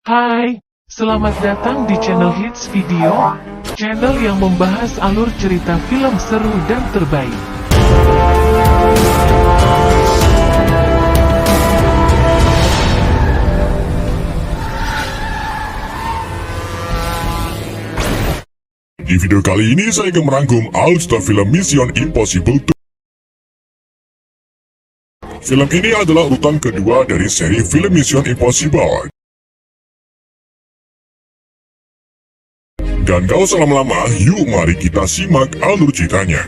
Hai, selamat datang di channel Hits Video, channel yang membahas alur cerita film seru dan terbaik. Di video kali ini saya akan merangkum alur film Mission Impossible 2. Film ini adalah urutan kedua dari seri film Mission Impossible. Dan gak usah lama-lama, yuk mari kita simak alur ceritanya.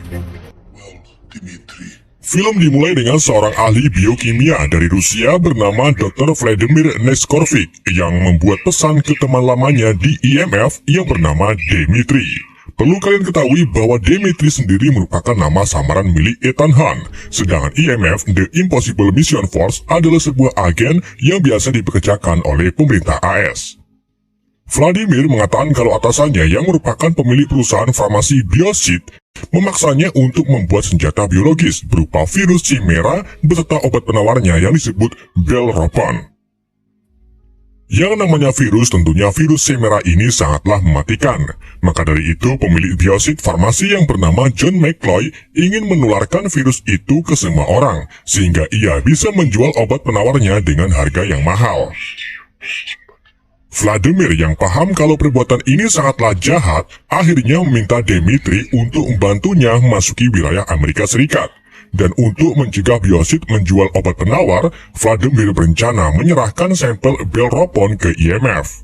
Film dimulai dengan seorang ahli biokimia dari Rusia bernama Dr. Vladimir Neskorovich yang membuat pesan ke teman lamanya di IMF yang bernama Dmitri. Perlu kalian ketahui bahwa Dmitri sendiri merupakan nama samaran milik Ethan Hunt, sedangkan IMF, The Impossible Mission Force, adalah sebuah agen yang biasa dipekerjakan oleh pemerintah AS. Vladimir mengatakan kalau atasannya yang merupakan pemilik perusahaan farmasi Biosit memaksanya untuk membuat senjata biologis berupa virus Chimera beserta obat penawarnya yang disebut Belropon. Yang namanya virus tentunya virus Chimera ini sangatlah mematikan. Maka dari itu pemilik Biosit farmasi yang bernama John McCloy ingin menularkan virus itu ke semua orang sehingga ia bisa menjual obat penawarnya dengan harga yang mahal. Vladimir yang paham kalau perbuatan ini sangatlah jahat, akhirnya meminta Dmitri untuk membantunya memasuki wilayah Amerika Serikat. Dan untuk mencegah Biosit menjual obat penawar, Vladimir berencana menyerahkan sampel Belropon ke IMF.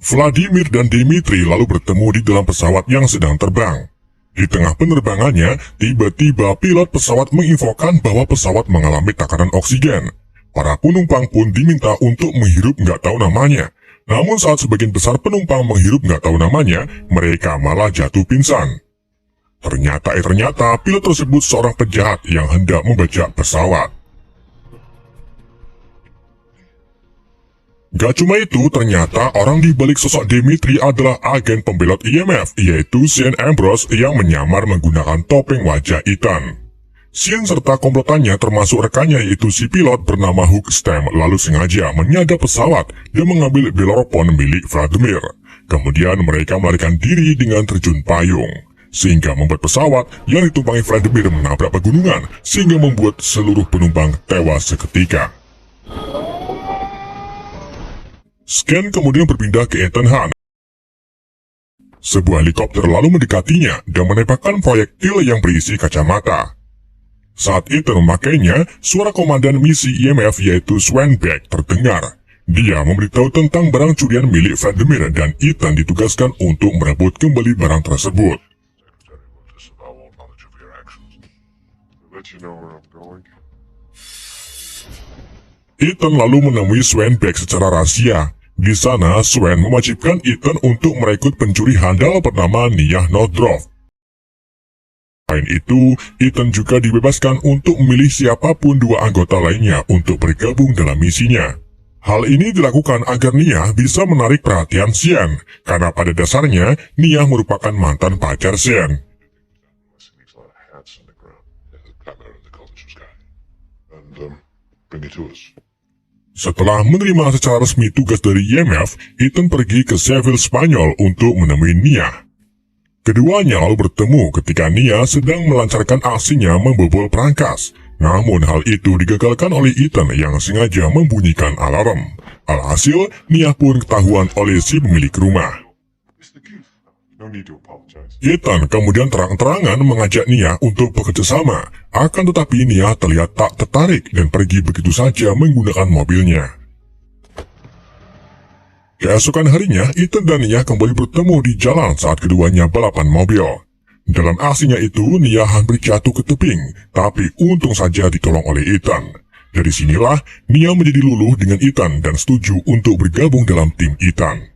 Vladimir dan Dmitri lalu bertemu di dalam pesawat yang sedang terbang. Di tengah penerbangannya, tiba-tiba pilot pesawat menginfokan bahwa pesawat mengalami takaran oksigen. Para penumpang pun diminta untuk menghirup nggak tahu namanya. Namun saat sebagian besar penumpang menghirup nggak tahu namanya, mereka malah jatuh pingsan. Ternyata pilot tersebut seorang penjahat yang hendak membajak pesawat. Gak cuma itu, ternyata orang di balik sosok Dmitri adalah agen pembelot IMF, yaitu Sean Ambrose yang menyamar menggunakan topeng wajah Ethan. Sean serta komplotannya termasuk rekannya yaitu si pilot bernama Hugh Stem lalu sengaja menyadap pesawat dan mengambil Belropon milik Vladimir. Kemudian mereka melarikan diri dengan terjun payung, sehingga membuat pesawat yang ditumpangi Vladimir menabrak pegunungan sehingga membuat seluruh penumpang tewas seketika. Scan kemudian berpindah ke Ethan Hunt. Sebuah helikopter lalu mendekatinya dan menembakkan proyektil yang berisi kacamata. Saat Ethan memakainya, suara komandan misi IMF yaitu Swanbeck terdengar. Dia memberitahu tentang barang curian milik Vladimir dan Ethan ditugaskan untuk merebut kembali barang tersebut. Ethan lalu menemui Swanbeck secara rahasia. Di sana, Swan mewajibkan Ethan untuk merekrut pencuri handal bernama Nia Nordroff. Selain itu, Ethan juga dibebaskan untuk memilih siapapun dua anggota lainnya untuk bergabung dalam misinya. Hal ini dilakukan agar Nia bisa menarik perhatian Sean, karena pada dasarnya Nia merupakan mantan pacar Sean. Setelah menerima secara resmi tugas dari IMF, Ethan pergi ke Seville, Spanyol untuk menemui Nia. Keduanya lalu bertemu ketika Nia sedang melancarkan aksinya membobol perangkas. Namun hal itu digagalkan oleh Ethan yang sengaja membunyikan alarm. Alhasil, Nia pun ketahuan oleh si pemilik rumah. Ethan kemudian terang-terangan mengajak Nia untuk bekerja sama. Akan tetapi Nia terlihat tak tertarik dan pergi begitu saja menggunakan mobilnya. Keesokan harinya, Ethan dan Nia kembali bertemu di jalan saat keduanya balapan mobil. Dalam aksinya itu, Nia hampir jatuh ke tebing, tapi untung saja ditolong oleh Ethan. Dari sinilah, Nia menjadi luluh dengan Ethan dan setuju untuk bergabung dalam tim Ethan.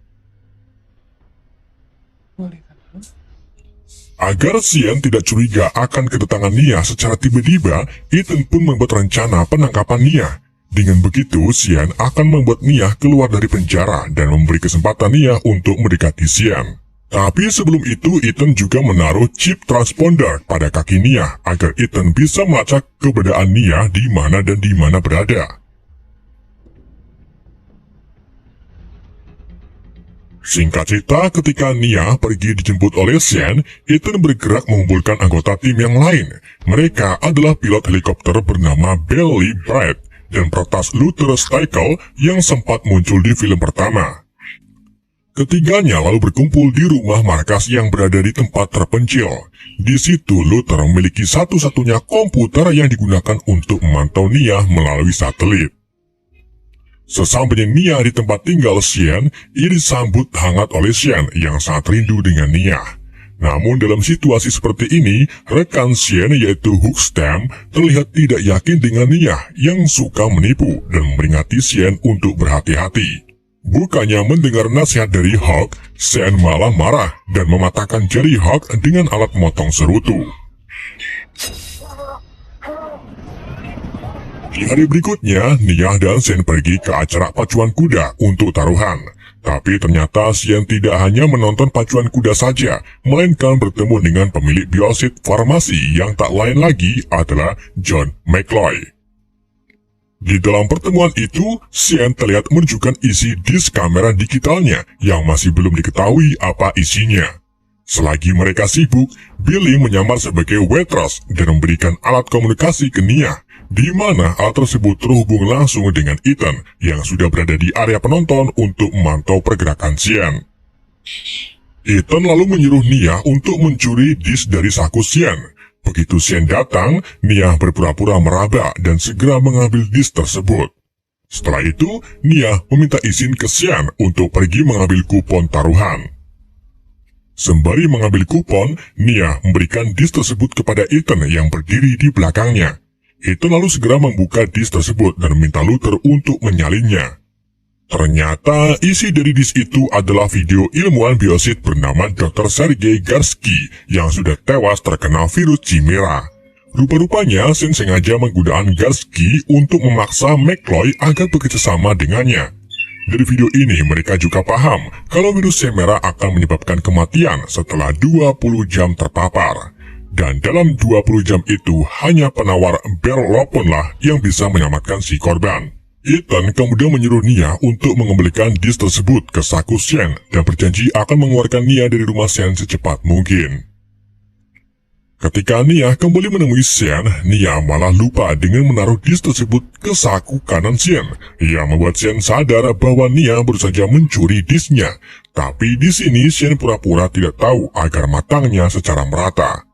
Agar Sean tidak curiga akan kedatangan Nia secara tiba-tiba, Ethan pun membuat rencana penangkapan Nia. Dengan begitu, Sean akan membuat Nia keluar dari penjara dan memberi kesempatan Nia untuk mendekati Sean. Tapi sebelum itu, Ethan juga menaruh chip transponder pada kaki Nia agar Ethan bisa melacak keberadaan Nia di mana dan di mana berada. Singkat cerita, ketika Nia pergi dijemput oleh Sean, Ethan bergerak mengumpulkan anggota tim yang lain. Mereka adalah pilot helikopter bernama Billy Bright dan peretas Luther Stickle yang sempat muncul di film pertama. Ketiganya lalu berkumpul di rumah markas yang berada di tempat terpencil. Di situ Luther memiliki satu-satunya komputer yang digunakan untuk memantau Nia melalui satelit. Sesampainya Nia di tempat tinggal Sean, ia disambut hangat oleh Sean yang sangat rindu dengan Nia. Namun dalam situasi seperti ini, rekan Sean yaitu Hookstam terlihat tidak yakin dengan Nia yang suka menipu dan memperingati Sean untuk berhati-hati. Bukannya mendengar nasihat dari Hawk, Sean malah marah dan mematahkan jari Hawk dengan alat memotong serutu. Di hari berikutnya, Nia dan Sean pergi ke acara pacuan kuda untuk taruhan. Tapi ternyata Sean tidak hanya menonton pacuan kuda saja, melainkan bertemu dengan pemilik biosit farmasi yang tak lain lagi adalah John McCloy. Di dalam pertemuan itu, Sean terlihat menunjukkan isi disk kamera digitalnya yang masih belum diketahui apa isinya. Selagi mereka sibuk, Billy menyamar sebagai waitress dan memberikan alat komunikasi ke Nia, di mana alat tersebut terhubung langsung dengan Ethan yang sudah berada di area penonton untuk memantau pergerakan Sean. Ethan lalu menyuruh Nia untuk mencuri disk dari saku Sean. Begitu Sean datang, Nia berpura-pura meraba dan segera mengambil disk tersebut. Setelah itu, Nia meminta izin ke Sean untuk pergi mengambil kupon taruhan. Sembari mengambil kupon, Nia memberikan disk tersebut kepada Ethan yang berdiri di belakangnya. Ethan lalu segera membuka disk tersebut dan meminta Luther untuk menyalinnya. Ternyata isi dari disk itu adalah video ilmuwan biosit bernama Dr. Sergei Garsky yang sudah tewas terkena virus Chimera. Rupa-rupanya Sean sengaja menggunakan Garsky untuk memaksa McCloy agar bekerjasama dengannya. Dari video ini mereka juga paham kalau virus Chimera akan menyebabkan kematian setelah 20 jam terpapar. Dan dalam 20 jam itu hanya penawar Belropon-lah yang bisa menyelamatkan si korban. Ethan kemudian menyuruh Nia untuk mengembalikan disk tersebut ke saku Sean dan berjanji akan mengeluarkan Nia dari rumah Sean secepat mungkin. Ketika Nia kembali menemui Sean, Nia malah lupa dengan menaruh disk tersebut ke saku kanan Sean, yang membuat Sean sadar bahwa Nia baru saja mencuri disknya. Tapi di sini Sean pura-pura tidak tahu agar matangnya secara merata.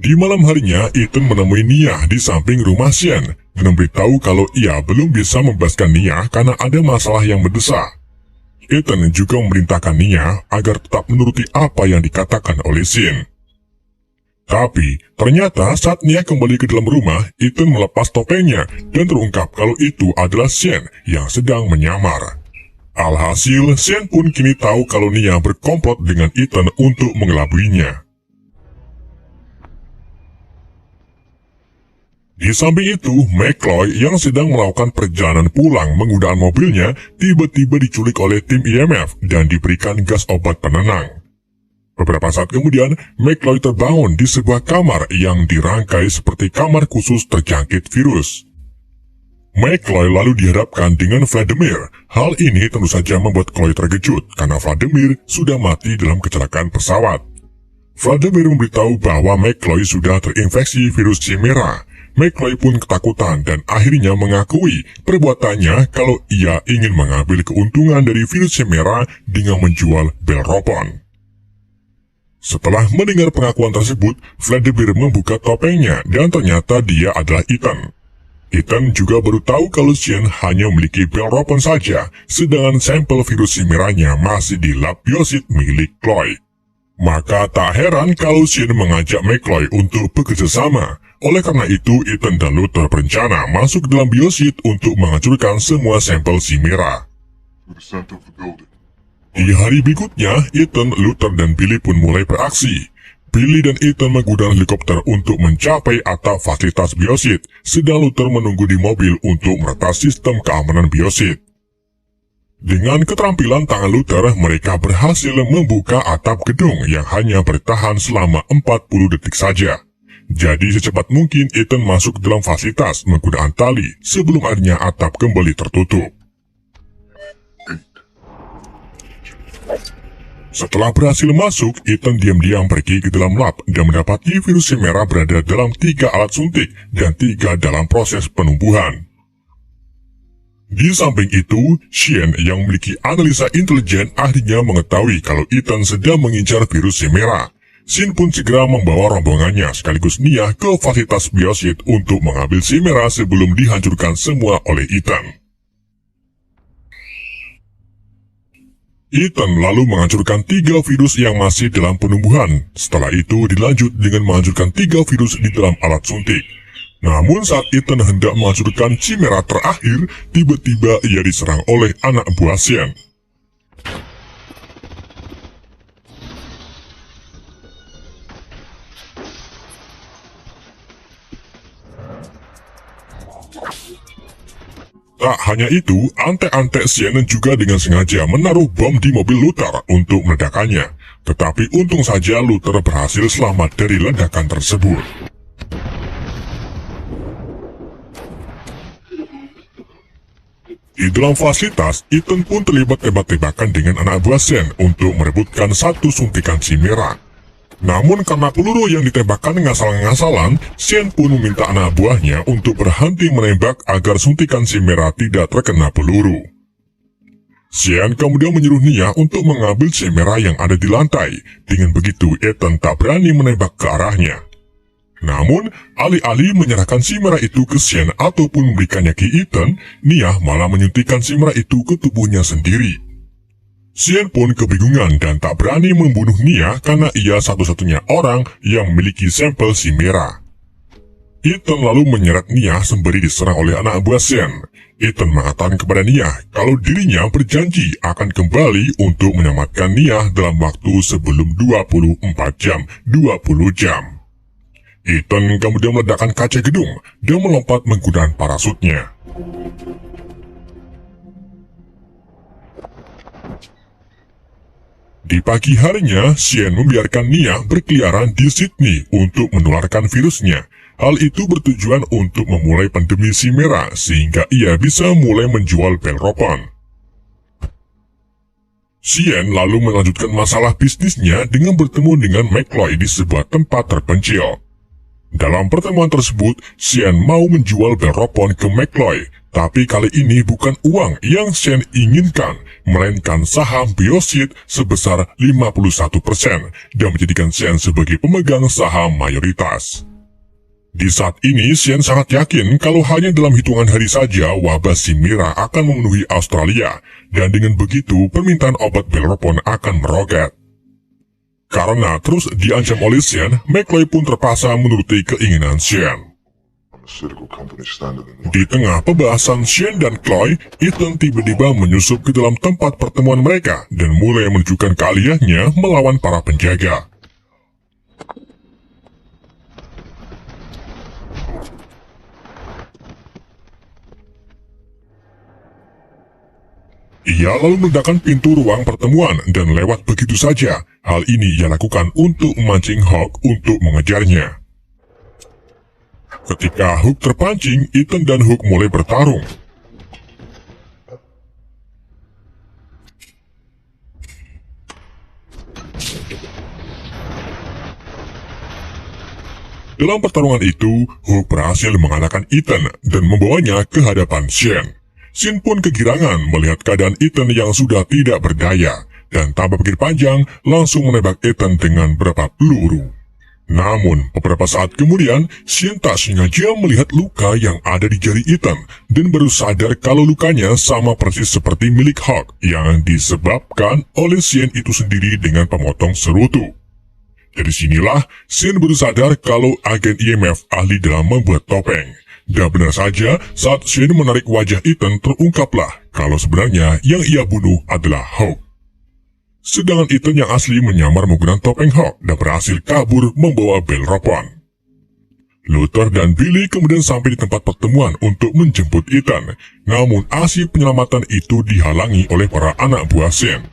Di malam harinya, Ethan menemui Nia di samping rumah Sean dan memberitahu kalau ia belum bisa membebaskan Nia karena ada masalah yang mendesak. Ethan juga memerintahkan Nia agar tetap menuruti apa yang dikatakan oleh Sean. Tapi, ternyata saat Nia kembali ke dalam rumah, Ethan melepas topengnya dan terungkap kalau itu adalah Sean yang sedang menyamar. Alhasil, Sean pun kini tahu kalau Nia berkomplot dengan Ethan untuk mengelabuinya. Di samping itu, McCloy yang sedang melakukan perjalanan pulang menggunakan mobilnya tiba-tiba diculik oleh tim IMF dan diberikan gas obat penenang. Beberapa saat kemudian, McCloy terbangun di sebuah kamar yang dirangkai seperti kamar khusus terjangkit virus. McCloy lalu dihadapkan dengan Vladimir. Hal ini tentu saja membuat Chloe terkejut karena Vladimir sudah mati dalam kecelakaan pesawat. Vladimir memberitahu bahwa McCloy sudah terinfeksi virus Chimera. McCloy pun ketakutan dan akhirnya mengakui perbuatannya kalau ia ingin mengambil keuntungan dari virus Chimera dengan menjual Belropon. Setelah mendengar pengakuan tersebut, Vladimir membuka topengnya dan ternyata dia adalah Ethan. Ethan juga baru tahu kalau Sean hanya memiliki Belropon saja, sedangkan sampel virus Chimeranya masih di lab biosit milik Chloe. Maka tak heran kalau Sean mengajak McCloy untuk bekerja sama. Oleh karena itu, Ethan dan Luther berencana masuk ke dalam biosit untuk menghancurkan semua sampel Chimera. Di hari berikutnya, Ethan, Luther, dan Billy pun mulai beraksi. Billy dan Ethan menggunakan helikopter untuk mencapai atap fasilitas biosit, sedang Luther menunggu di mobil untuk meretas sistem keamanan biosit. Dengan keterampilan tangan Luther, mereka berhasil membuka atap gedung yang hanya bertahan selama 40 detik saja. Jadi secepat mungkin Ethan masuk dalam fasilitas menggunakan tali sebelum akhirnya atap kembali tertutup. Setelah berhasil masuk, Ethan diam-diam pergi ke dalam lab dan mendapati virus Chimera berada dalam 3 alat suntik dan 3 dalam proses penumbuhan. Di samping itu, Shane yang memiliki analisa intelijen akhirnya mengetahui kalau Ethan sedang mengincar virus Chimera. Shane pun segera membawa rombongannya sekaligus Nia ke fasilitas biosit untuk mengambil Chimera sebelum dihancurkan semua oleh Ethan. Ethan lalu menghancurkan 3 virus yang masih dalam penumbuhan. Setelah itu dilanjut dengan menghancurkan 3 virus di dalam alat suntik. Namun saat Ethan hendak menghancurkan Chimera terakhir, tiba-tiba ia diserang oleh anak buah Shane. Tak hanya itu, antek-antek Shane juga dengan sengaja menaruh bom di mobil Luther untuk meledakannya. Tetapi untung saja Luther berhasil selamat dari ledakan tersebut. Di dalam fasilitas, Ethan pun terlibat tembak-tembakan dengan anak buah Shane untuk merebutkan 1 suntikan Chimera. Namun karena peluru yang ditembakkan ngasal-ngasalan, Shane pun meminta anak buahnya untuk berhenti menembak agar suntikan Chimera tidak terkena peluru. Shane kemudian menyuruh Nia untuk mengambil Chimera yang ada di lantai. Dengan begitu, Ethan tak berani menembak ke arahnya. Namun, alih-alih menyerahkan Chimera itu ke Shane ataupun memberikannya ke Ethan, Nia malah menyuntikkan Chimera itu ke tubuhnya sendiri. Shane pun kebingungan dan tak berani membunuh Nia karena ia satu-satunya orang yang memiliki sampel Chimera. Ethan lalu menyeret Nia sembari diserang oleh anak buah Shane. Ethan mengatakan kepada Nia kalau dirinya berjanji akan kembali untuk menyelamatkan Nia dalam waktu sebelum 24 jam. Ethan kemudian meledakkan kaca gedung dan melompat menggunakan parasutnya. Di pagi harinya, Shane membiarkan Nia berkeliaran di Sydney untuk menularkan virusnya. Hal itu bertujuan untuk memulai pandemi Chimera sehingga ia bisa mulai menjual Belropon. Shane lalu melanjutkan masalah bisnisnya dengan bertemu dengan McCloy di sebuah tempat terpencil. Dalam pertemuan tersebut, Shane mau menjual Belropon ke McCloy, tapi kali ini bukan uang yang Shane inginkan, melainkan saham biosit sebesar 51% dan menjadikan Shane sebagai pemegang saham mayoritas. Di saat ini, Shane sangat yakin kalau hanya dalam hitungan hari saja wabah Chimera akan memenuhi Australia, dan dengan begitu permintaan obat Belropon akan meroket. Karena terus diancam oleh Shane, McCloy pun terpaksa menuruti keinginan Shane. Di tengah pembahasan Shane dan Chloe, Ethan tiba-tiba menyusup ke dalam tempat pertemuan mereka dan mulai menunjukkan keahliannya melawan para penjaga. Ia lalu meledakkan pintu ruang pertemuan dan lewat begitu saja. Hal ini ia lakukan untuk memancing Hawk untuk mengejarnya. Ketika Hook terpancing, Ethan dan Hook mulai bertarung. Dalam pertarungan itu, Hook berhasil mengalahkan Ethan dan membawanya ke hadapan Shane. Shane pun kegirangan melihat keadaan Ethan yang sudah tidak berdaya, dan tanpa pikir panjang, langsung menembak Ethan dengan beberapa peluru. Namun, beberapa saat kemudian, Shane tak sengaja melihat luka yang ada di jari Ethan, dan baru sadar kalau lukanya sama persis seperti milik Hawk, yang disebabkan oleh Shane itu sendiri dengan pemotong serutu. Dari sinilah, Shane baru sadar kalau agen IMF ahli dalam membuat topeng. Dan benar saja, saat Shane menarik wajah Ethan, terungkaplah kalau sebenarnya yang ia bunuh adalah Hawk. Sedangkan Ethan yang asli menyamar menggunakan topeng Hawk dan berhasil kabur membawa Belropon. Luther dan Billy kemudian sampai di tempat pertemuan untuk menjemput Ethan, namun aksi penyelamatan itu dihalangi oleh para anak buah Shane.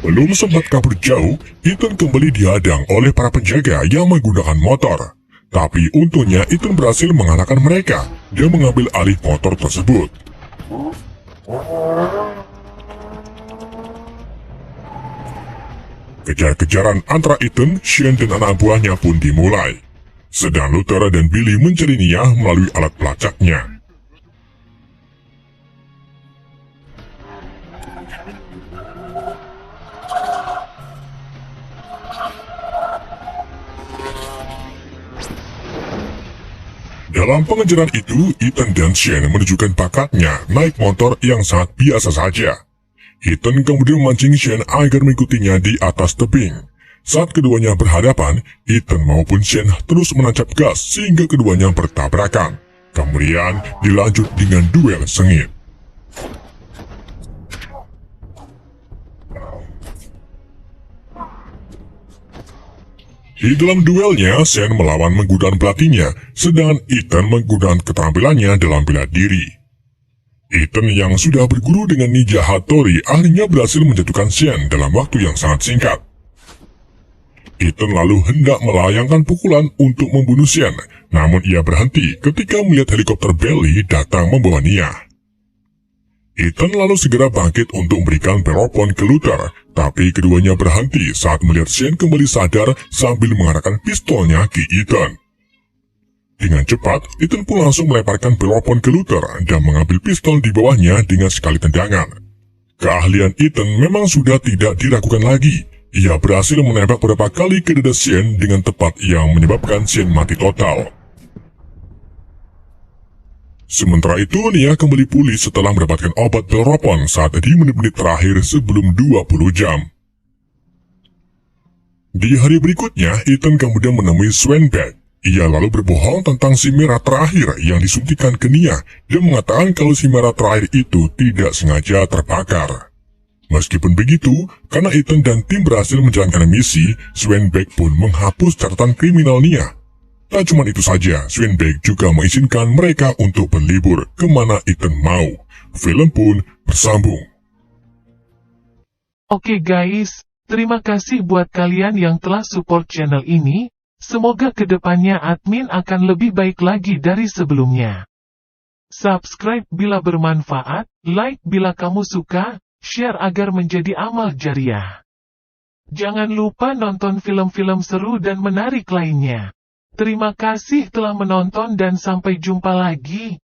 Belum sempat kabur jauh, Ethan kembali dihadang oleh para penjaga yang menggunakan motor. Tapi untungnya Ethan berhasil mengalahkan mereka dan mengambil alih motor tersebut. Kejar-kejaran antara Ethan, Shane, dan anak buahnya pun dimulai. Sedang Luther dan Billy mencari Nia melalui alat pelacaknya. Dalam pengejaran itu, Ethan dan Shane menunjukkan bakatnya naik motor yang sangat biasa saja. Ethan kemudian memancing Shane agar mengikutinya di atas tebing. Saat keduanya berhadapan, Ethan maupun Shane terus menancap gas sehingga keduanya bertabrakan. Kemudian dilanjut dengan duel sengit. Di dalam duelnya, Shane melawan menggunakan pelatihnya, sedangkan Ethan menggunakan keterampilannya dalam bela diri. Ethan yang sudah berguru dengan ninja Hattori akhirnya berhasil menjatuhkan Shane dalam waktu yang sangat singkat. Ethan lalu hendak melayangkan pukulan untuk membunuh Shane, namun ia berhenti ketika melihat helikopter Belly datang membawa Nia. Ethan lalu segera bangkit untuk memberikan Belropon ke Luther, tapi keduanya berhenti saat melihat Shane kembali sadar sambil mengarahkan pistolnya ke Ethan. Dengan cepat, Ethan pun langsung melemparkan Belropon ke Luther dan mengambil pistol di bawahnya dengan sekali tendangan. Keahlian Ethan memang sudah tidak diragukan lagi. Ia berhasil menembak beberapa kali ke dada Shane dengan tepat yang menyebabkan Shane mati total. Sementara itu, Nia kembali pulih setelah mendapatkan obat Belropon saat di menit-menit terakhir sebelum 20 jam. Di hari berikutnya, Ethan kemudian menemui Swanbeck. Ia lalu berbohong tentang si merah terakhir yang disuntikan ke Nia dan mengatakan kalau si merah terakhir itu tidak sengaja terbakar. Meskipun begitu, karena Ethan dan tim berhasil menjalankan misi, Swanbeck pun menghapus catatan kriminal Nia. Tak cuma itu saja, Swanbeck juga mengizinkan mereka untuk berlibur kemana Ethan mau. Film pun bersambung. Oke guys, terima kasih buat kalian yang telah support channel ini. Semoga kedepannya admin akan lebih baik lagi dari sebelumnya. Subscribe bila bermanfaat, like bila kamu suka, share agar menjadi amal jariah. Jangan lupa nonton film-film seru dan menarik lainnya. Terima kasih telah menonton dan sampai jumpa lagi.